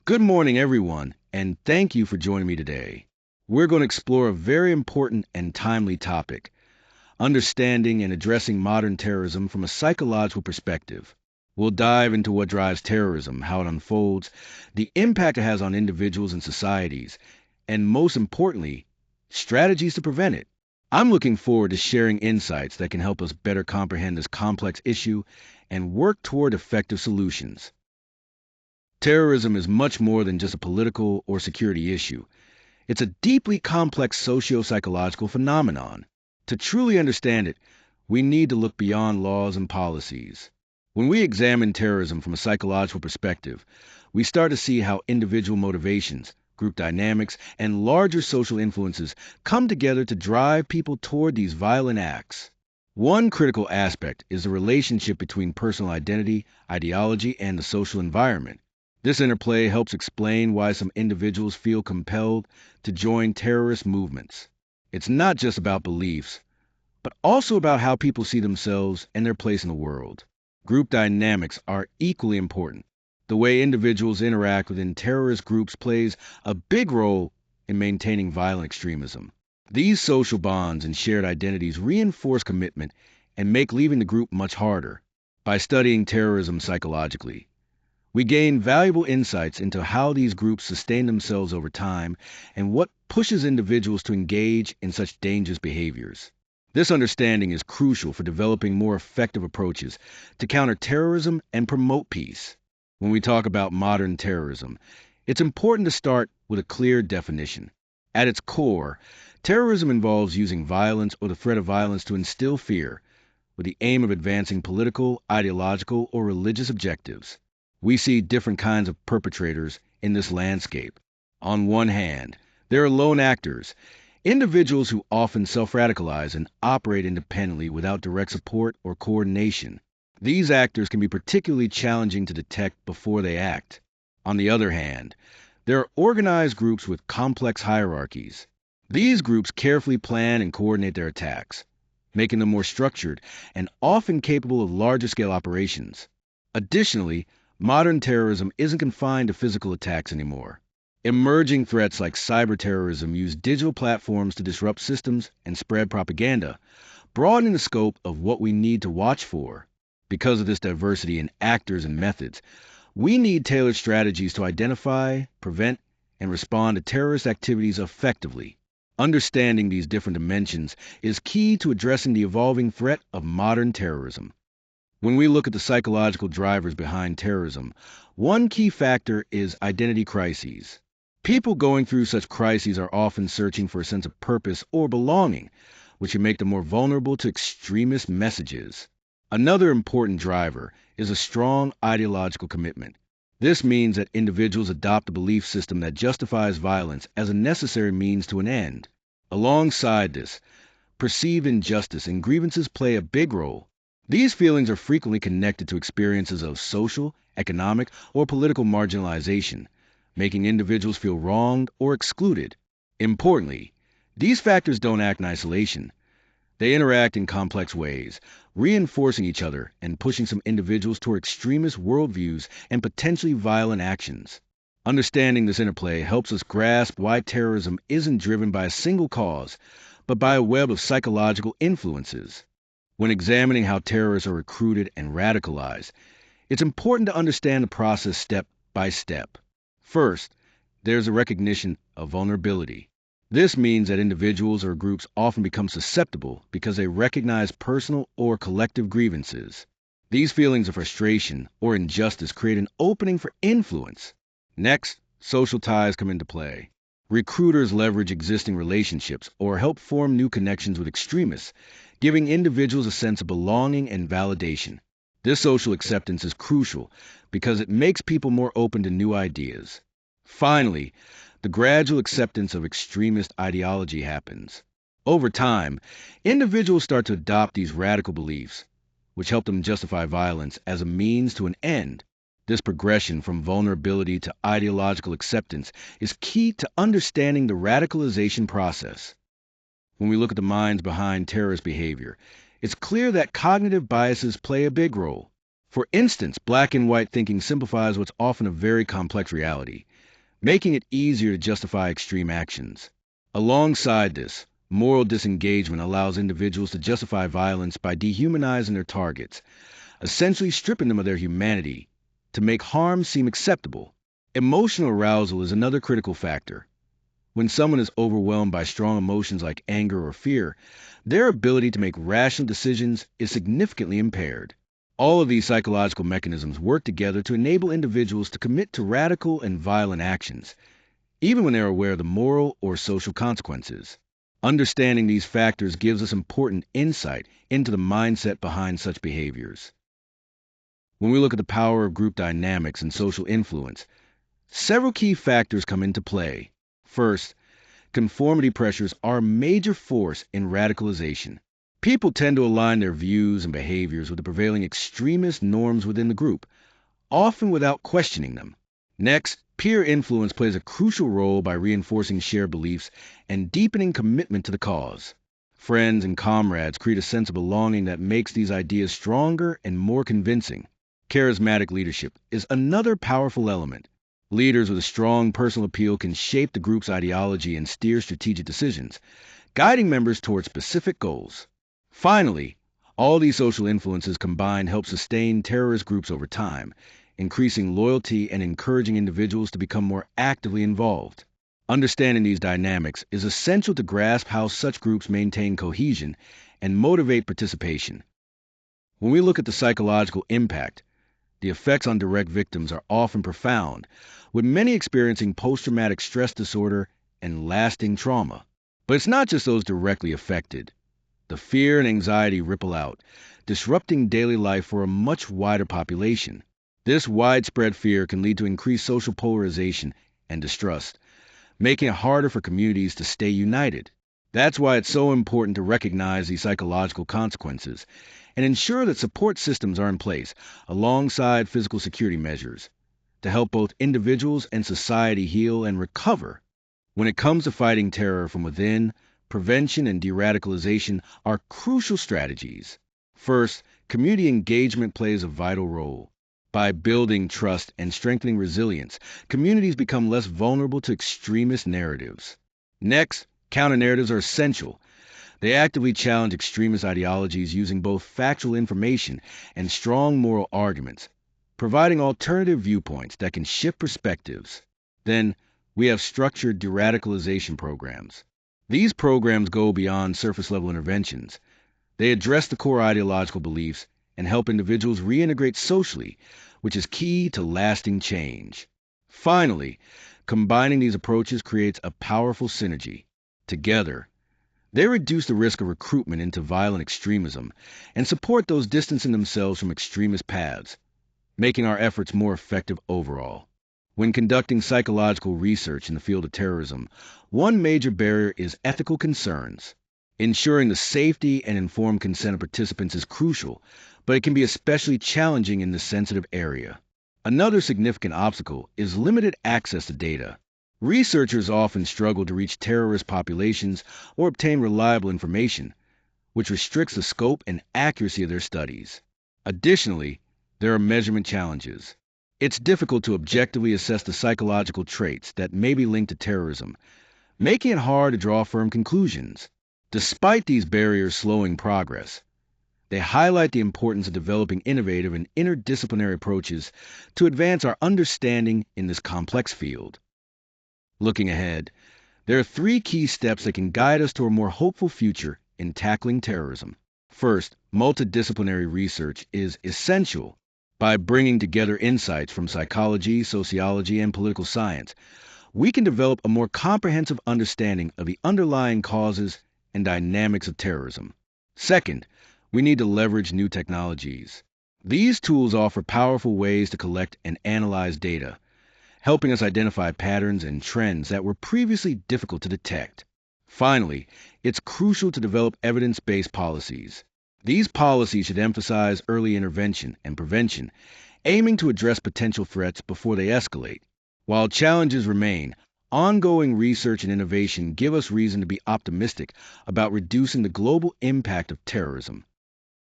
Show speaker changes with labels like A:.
A: Good morning, everyone, and thank you for joining me today. We're going to explore a very important and timely topic: understanding and addressing modern terrorism from a psychological perspective. We'll dive into what drives terrorism, how it unfolds, the impact it has on individuals and societies, and most importantly, strategies to prevent it. I'm looking forward to sharing insights that can help us better comprehend this complex issue and work toward effective solutions. Terrorism is much more than just a political or security issue. It's a deeply complex socio-psychological phenomenon. To truly understand it, we need to look beyond laws and policies. When we examine terrorism from a psychological perspective, we start to see how individual motivations, group dynamics, and larger social influences come together to drive people toward these violent acts. One critical aspect is the relationship between personal identity, ideology, and the social environment. This interplay helps explain why some individuals feel compelled to join terrorist movements. It's not just about beliefs, but also about how people see themselves and their place in the world. Group dynamics are equally important. The way individuals interact within terrorist groups plays a big role in maintaining violent extremism. These social bonds and shared identities reinforce commitment and make leaving the group much harder. By studying terrorism psychologically, we gain valuable insights into how these groups sustain themselves over time and what pushes individuals to engage in such dangerous behaviors. This understanding is crucial for developing more effective approaches to counter terrorism and promote peace. When we talk about modern terrorism, it's important to start with a clear definition. At its core, terrorism involves using violence or the threat of violence to instill fear, with the aim of advancing political, ideological, or religious objectives. We see different kinds of perpetrators in this landscape. On one hand, there are lone actors, individuals who often self-radicalize and operate independently without direct support or coordination. These actors can be particularly challenging to detect before they act. On the other hand, there are organized groups with complex hierarchies. These groups carefully plan and coordinate their attacks, making them more structured and often capable of larger-scale operations. Additionally, modern terrorism isn't confined to physical attacks anymore. Emerging threats like cyber terrorism use digital platforms to disrupt systems and spread propaganda, broadening the scope of what we need to watch for. Because of this diversity in actors and methods, we need tailored strategies to identify, prevent, and respond to terrorist activities effectively. Understanding these different dimensions is key to addressing the evolving threat of modern terrorism. When we look at the psychological drivers behind terrorism, one key factor is identity crises. People going through such crises are often searching for a sense of purpose or belonging, which can make them more vulnerable to extremist messages. Another important driver is a strong ideological commitment. This means that individuals adopt a belief system that justifies violence as a necessary means to an end. Alongside this, perceived injustice and grievances play a big role. These feelings are frequently connected to experiences of social, economic, or political marginalization, making individuals feel wronged or excluded. Importantly, these factors don't act in isolation. They interact in complex ways, reinforcing each other and pushing some individuals toward extremist worldviews and potentially violent actions. Understanding this interplay helps us grasp why terrorism isn't driven by a single cause, but by a web of psychological influences. When examining how terrorists are recruited and radicalized, it's important to understand the process step by step. First, there's a recognition of vulnerability. This means that individuals or groups often become susceptible because they recognize personal or collective grievances. These feelings of frustration or injustice create an opening for influence. Next, social ties come into play. Recruiters leverage existing relationships or help form new connections with extremists, giving individuals a sense of belonging and validation. This social acceptance is crucial because it makes people more open to new ideas. Finally, the gradual acceptance of extremist ideology happens. Over time, individuals start to adopt these radical beliefs, which help them justify violence as a means to an end. This progression from vulnerability to ideological acceptance is key to understanding the radicalization process. When we look at the minds behind terrorist behavior, it's clear that cognitive biases play a big role. For instance, black and white thinking simplifies what's often a very complex reality, making it easier to justify extreme actions. Alongside this, moral disengagement allows individuals to justify violence by dehumanizing their targets, essentially stripping them of their humanity to make harm seem acceptable. Emotional arousal is another critical factor. When someone is overwhelmed by strong emotions like anger or fear, their ability to make rational decisions is significantly impaired. All of these psychological mechanisms work together to enable individuals to commit to radical and violent actions, even when they're aware of the moral or social consequences. Understanding these factors gives us important insight into the mindset behind such behaviors. When we look at the power of group dynamics and social influence, several key factors come into play. First, conformity pressures are a major force in radicalization. People tend to align their views and behaviors with the prevailing extremist norms within the group, often without questioning them. Next, peer influence plays a crucial role by reinforcing shared beliefs and deepening commitment to the cause. Friends and comrades create a sense of belonging that makes these ideas stronger and more convincing. Charismatic leadership is another powerful element. Leaders with a strong personal appeal can shape the group's ideology and steer strategic decisions, guiding members toward specific goals. Finally, all these social influences combined help sustain terrorist groups over time, increasing loyalty and encouraging individuals to become more actively involved. Understanding these dynamics is essential to grasp how such groups maintain cohesion and motivate participation. When we look at the psychological impact, the effects on direct victims are often profound, with many experiencing post-traumatic stress disorder and lasting trauma. But it's not just those directly affected. The fear and anxiety ripple out, disrupting daily life for a much wider population. This widespread fear can lead to increased social polarization and distrust, making it harder for communities to stay united. That's why it's so important to recognize these psychological consequences and ensure that support systems are in place alongside physical security measures to help both individuals and society heal and recover. When it comes to fighting terror from within, prevention and de-radicalization are crucial strategies. First, community engagement plays a vital role. By building trust and strengthening resilience, communities become less vulnerable to extremist narratives. Next, counter-narratives are essential. They actively challenge extremist ideologies using both factual information and strong moral arguments, providing alternative viewpoints that can shift perspectives. Then, we have structured de-radicalization programs. These programs go beyond surface-level interventions. They address the core ideological beliefs and help individuals reintegrate socially, which is key to lasting change. Finally, combining these approaches creates a powerful synergy. Together, they reduce the risk of recruitment into violent extremism and support those distancing themselves from extremist paths, making our efforts more effective overall. When conducting psychological research in the field of terrorism, one major barrier is ethical concerns. Ensuring the safety and informed consent of participants is crucial, but it can be especially challenging in this sensitive area. Another significant obstacle is limited access to data. Researchers often struggle to reach terrorist populations or obtain reliable information, which restricts the scope and accuracy of their studies. Additionally, there are measurement challenges. It's difficult to objectively assess the psychological traits that may be linked to terrorism, making it hard to draw firm conclusions. Despite these barriers slowing progress, they highlight the importance of developing innovative and interdisciplinary approaches to advance our understanding in this complex field. Looking ahead, there are three key steps that can guide us to a more hopeful future in tackling terrorism. First, multidisciplinary research is essential. By bringing together insights from psychology, sociology, and political science, we can develop a more comprehensive understanding of the underlying causes and dynamics of terrorism. Second, we need to leverage new technologies. These tools offer powerful ways to collect and analyze data, helping us identify patterns and trends that were previously difficult to detect. Finally, it's crucial to develop evidence-based policies. These policies should emphasize early intervention and prevention, aiming to address potential threats before they escalate. While challenges remain, ongoing research and innovation give us reason to be optimistic about reducing the global impact of terrorism.